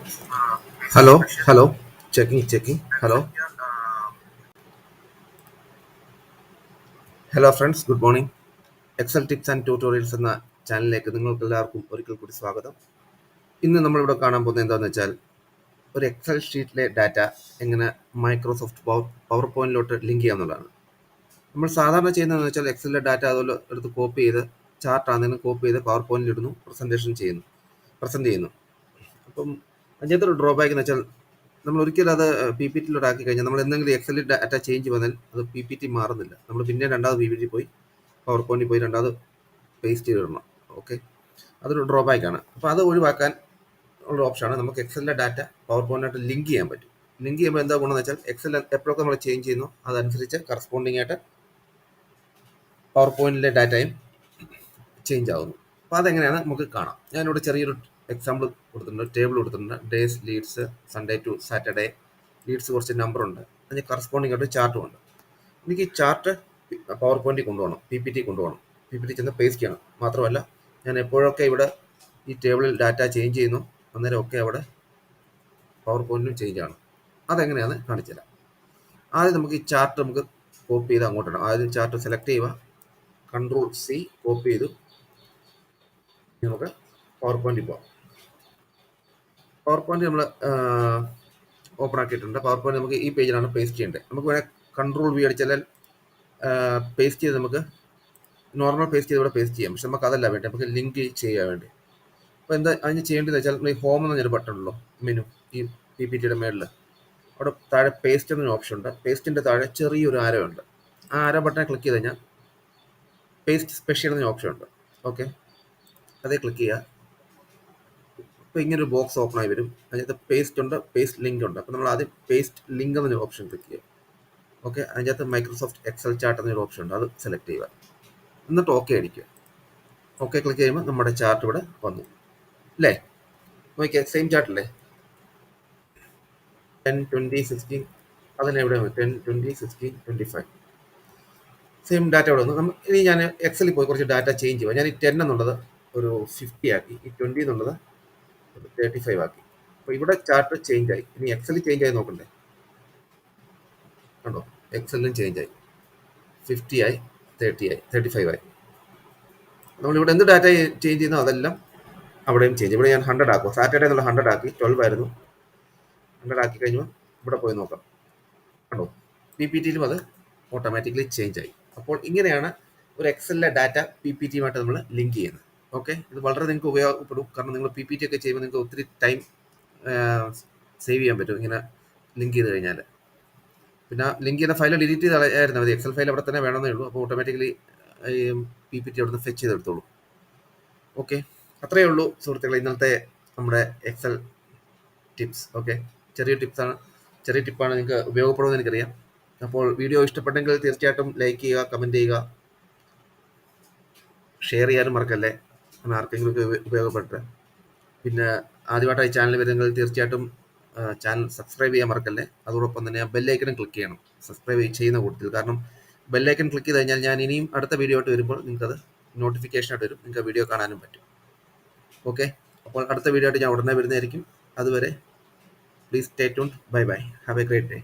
Hello, hello. Checking. Hello, hello, friends. Good morning. Excel tips and tutorials എന്ന ചാനലിലേക്ക് നിങ്ങൾക്ക് എല്ലാവർക്കും ഒരിക്കൽ കൂടി സ്വാഗതം. ഇന്ന് നമ്മളിവിടെ കാണാൻ പോകുന്നത് എന്താണെന്ന് വെച്ചാൽ ഒരു എക്സൽ ഷീറ്റിലെ ഡാറ്റ എങ്ങനെ മൈക്രോസോഫ്റ്റ് പവർ പോയിന്റിലോട്ട് ലിങ്ക് ചെയ്യാമെന്നുള്ളതാണ്. നമ്മൾ സാധാരണ ചെയ്യുന്നതെന്ന് വെച്ചാൽ എക്സലിലെ ഡാറ്റ അതുപോലെ എടുത്ത് കോപ്പി ചെയ്ത് ചാർട്ട് ആണെങ്കിലും കോപ്പി ചെയ്ത് പവർ പോയിന്റിൽ ഇടുന്നു, പ്രസന്റ് ചെയ്യുന്നു. അപ്പം അതിനകത്ത് ഒരു ഡ്രോബാക്ക് എന്ന് വെച്ചാൽ നമ്മൾ ഒരിക്കലും അത് പി പി ടിയിലോട്ട് ആക്കി കഴിഞ്ഞാൽ നമ്മൾ എന്തെങ്കിലും എക്സലിൽ ഡാറ്റ ചേഞ്ച് വന്നാൽ അത് പി പി ടി മാറുന്നില്ല. നമ്മൾ പിന്നെ രണ്ടാമത് പി പി ടി പോയി പവർ പോയിന്റിൽ പോയി രണ്ടാമത് പേസ്റ്റ് ചെയ്തിടണം. ഓക്കെ, അതൊരു ഡ്രോബാക്കാണ്. അപ്പോൾ അത് ഒഴിവാക്കാൻ ഉള്ള ഓപ്ഷനാണ് നമുക്ക് എക്സലിലെ ഡാറ്റ പവർ പോയിന്റായിട്ട് ലിങ്ക് ചെയ്യാൻ പറ്റും. ലിങ്ക് ചെയ്യുമ്പോൾ എന്താ ഗുണമെന്ന് വെച്ചാൽ എക്സൽ എപ്പോഴൊക്കെ നമ്മൾ ചേഞ്ച് ചെയ്യുന്നു അതനുസരിച്ച് കറസ്പോണ്ടിങ് ആയിട്ട് പവർ പോയിന്റിലെ ഡാറ്റയും ചേഞ്ച് ആവുന്നു. അപ്പോൾ അതെങ്ങനെയാണ് നമുക്ക് കാണാം. ഞാനിവിടെ ചെറിയൊരു എക്സാമ്പിൾ കൊടുത്തിട്ടുണ്ട്, ടേബിൾ കൊടുത്തിട്ടുണ്ട്. Days, leads, Sunday to Saturday, leads കുറച്ച് നമ്പറുണ്ട്, അതിന് കറസ്പോണ്ടിങ് ആയിട്ട് ചാർട്ടും ഉണ്ട്. എനിക്ക് ഈ ചാർട്ട് പവർ പോയിന്റിൽ കൊണ്ടുപോകണം, പി പി ടി കൊണ്ടുപോകണം. പി പി ടി ചെന്ന് പേസ്റ്റ് ചെയ്യണം. മാത്രമല്ല ഞാൻ എപ്പോഴൊക്കെ ഇവിടെ ഈ ടേബിളിൽ ഡാറ്റ ചേഞ്ച് ചെയ്യുന്നു അന്നേരം ഒക്കെ അവിടെ പവർ പോയിന്റിലും ചേഞ്ച് ആണ്. അതെങ്ങനെയാണ് കാണിച്ചു തരാം. ആദ്യം നമുക്ക് ഈ ചാർട്ട് നമുക്ക് കോപ്പി ചെയ്ത് അങ്ങോട്ടിടാം. ആദ്യം ചാർട്ട് സെലക്ട് ചെയ്യുക, കൺട്രോൾ സി കോപ്പി ചെയ്തു നമുക്ക് പവർ പോയിന്റിൽ പോകാം. പവർ പോയിന്റ് നമ്മൾ ഓപ്പൺ ആക്കിയിട്ടുണ്ട്. പവർ പോയിന്റ് നമുക്ക് ഈ പേജിലാണ് പേസ്റ്റ് ചെയ്യേണ്ടത്. നമുക്ക് വേണേൽ കൺട്രോൾ വി അടിച്ചാൽ പേസ്റ്റ് ചെയ്ത് നമുക്ക് നോർമൽ പേസ്റ്റ് ചെയ്ത് ഇവിടെ പേസ്റ്റ് ചെയ്യാം. പക്ഷെ നമുക്ക് അതല്ല വേണ്ടി, നമുക്ക് ലിങ്ക് ചെയ്യാൻ വേണ്ടി. അപ്പോൾ എന്താ അതിന് ചെയ്യേണ്ടതെന്ന് വെച്ചാൽ നമ്മൾ ഈ ഹോം എന്ന് പറഞ്ഞൊരു ബട്ടൺ ഉള്ളൂ മെനു, ഈ പി പി ടിയുടെ മേളിൽ അവിടെ താഴെ പേസ്റ്റ് എന്നൊരു ഓപ്ഷൻ ഉണ്ട്. പേസ്റ്റിൻ്റെ താഴെ ചെറിയൊരു ആരോ ഉണ്ട്. ആ ആരോ ബട്ടനെ ക്ലിക്ക് ചെയ്ത് കഴിഞ്ഞാൽ പേസ്റ്റ് സ്പെഷ്യൽ എന്നൊരു ഓപ്ഷൻ ഉണ്ട്. ഓക്കെ, അതേ ക്ലിക്ക് ചെയ്യുക. അപ്പോൾ ഇങ്ങനെ ഒരു ബോക്സ് ഓപ്പൺ ആയി വരും. അതിനകത്ത് പേസ്റ്റ് ഉണ്ട്, പേസ്റ്റ് ലിങ്ക് ഉണ്ട്. അപ്പോൾ നമ്മൾ ആദ്യം പേസ്റ്റ് ലിങ്ക് എന്നൊരു ഓപ്ഷൻ ക്ലിക്ക് ചെയ്യുക. ഓക്കെ, അതിനകത്ത് മൈക്രോസോഫ്റ്റ് എക്സൽ ചാർട്ട് എന്നൊരു ഓപ്ഷൻ ഉണ്ട്, അത് സെലക്ട് ചെയ്യുക. എന്നിട്ട് ഓക്കെ അടിക്കുക. ഓക്കെ ക്ലിക്ക് ചെയ്യുമ്പോൾ നമ്മുടെ ചാർട്ട് ഇവിടെ വന്നു അല്ലേ? നോക്കിയാൽ സെയിം ചാർട്ടല്ലേ, 10, 20, 16, അതിന് എവിടെ 10, 20, 16, 25 സെയിം ഡാറ്റ ഇവിടെ വന്നു. ഇനി ഞാൻ എക്സലിൽ പോയി കുറച്ച് ഡാറ്റ ചേഞ്ച് ചെയ്യുക. ഞാൻ ഈ 10 എന്നുള്ളത് ഒരു 50 ആക്കി, ഈ 20 എന്നുള്ളത് 35 ആക്കി. അപ്പോൾ ഇവിടെ ചാർട്ട് ചേഞ്ച് ആയി. ഇനി എക്സലിൽ ചേഞ്ച് ആയി നോക്കണ്ടേ? കണ്ടോ, എക്സലിലും ചേഞ്ച് ആയി. 50 ആയി, 30 ആയി, 35 ആയി. നമ്മളിവിടെ എന്ത് ഡാറ്റ ചേഞ്ച് ചെയ്യുന്നോ അതെല്ലാം അവിടെയും ചേഞ്ച്. ഇവിടെ ഞാൻ 100 ആക്കും. സാറ്റർഡേ എന്നുള്ള 100 ആക്കി, 12 ആയിരുന്നു. 100 ആക്കി കഴിഞ്ഞാൽ ഇവിടെ പോയി നോക്കാം. കണ്ടോ, പി പി ടിയിലും അത് ഓട്ടോമാറ്റിക്കലി ചേഞ്ച് ആയി. അപ്പോൾ ഇങ്ങനെയാണ് ഒരു എക്സലിലെ ഡാറ്റ പി പി ടിയുമായിട്ട് നമ്മൾ ലിങ്ക് ചെയ്യുന്നത്. ഓക്കെ, ഇത് വളരെ നിങ്ങൾക്ക് ഉപയോഗപ്പെടും. കാരണം നിങ്ങൾ പി പി ടി ഒക്കെ ചെയ്യുമ്പോൾ നിങ്ങൾക്ക് ഒത്തിരി ടൈം സേവ് ചെയ്യാൻ പറ്റും ഇങ്ങനെ ലിങ്ക് ചെയ്ത് കഴിഞ്ഞാൽ. പിന്നെ ലിങ്ക് ചെയ്ത ഫയൽ ഡിലീറ്റ് ചെയ്തായിരുന്നു മതി. എക്സൽ ഫയൽ അവിടെ തന്നെ വേണമെന്നേ ഉള്ളൂ. അപ്പോൾ ഓട്ടോമാറ്റിക്കലി പി പി ടി അവിടെ നിന്ന് ഫെച്ച് ചെയ്തെടുത്തോളൂ. ഓക്കെ, അത്രയേ ഉള്ളൂ സുഹൃത്തുക്കളെ ഇന്നത്തെ നമ്മുടെ എക്സൽ ടിപ്സ്. ഓക്കെ, ചെറിയ ടിപ്പാണ്, നിങ്ങൾക്ക് ഉപയോഗപ്പെടുമെന്ന് എനിക്കറിയാം. അപ്പോൾ വീഡിയോ ഇഷ്ടപ്പെട്ടെങ്കിൽ തീർച്ചയായിട്ടും ലൈക്ക് ചെയ്യുക, കമൻറ്റ് ചെയ്യുക, ഷെയർ ചെയ്യാനും മറക്കല്ലേ, ആർക്കെങ്കിലും ഉപയോഗപ്പെട്ടെ. പിന്നെ ആദ്യമായിട്ടായി ചാനൽ വരുന്നെങ്കിൽ തീർച്ചയായിട്ടും ചാനൽ സബ്സ്ക്രൈബ് ചെയ്യാൻ മറക്കല്ലേ. അതോടൊപ്പം തന്നെ ബെല്ലൈക്കനും ക്ലിക്ക് ചെയ്യണം സബ്സ്ക്രൈബ് ചെയ്യുന്ന കൂട്ടത്തിൽ. കാരണം ബെല്ലൈക്കൻ ക്ലിക്ക് ചെയ്ത് കഴിഞ്ഞാൽ ഞാൻ ഇനിയും അടുത്ത വീഡിയോ ആയിട്ട് വരുമ്പോൾ നിങ്ങൾക്കത് നോട്ടിഫിക്കേഷനായിട്ട് വരും, നിങ്ങൾക്ക് വീഡിയോ കാണാനും പറ്റും. ഓക്കെ, അപ്പോൾ അടുത്ത വീഡിയോ ആയിട്ട് ഞാൻ ഉടനെ വരുന്നതായിരിക്കും. അതുവരെ please stay tuned. Bye bye, have A great day.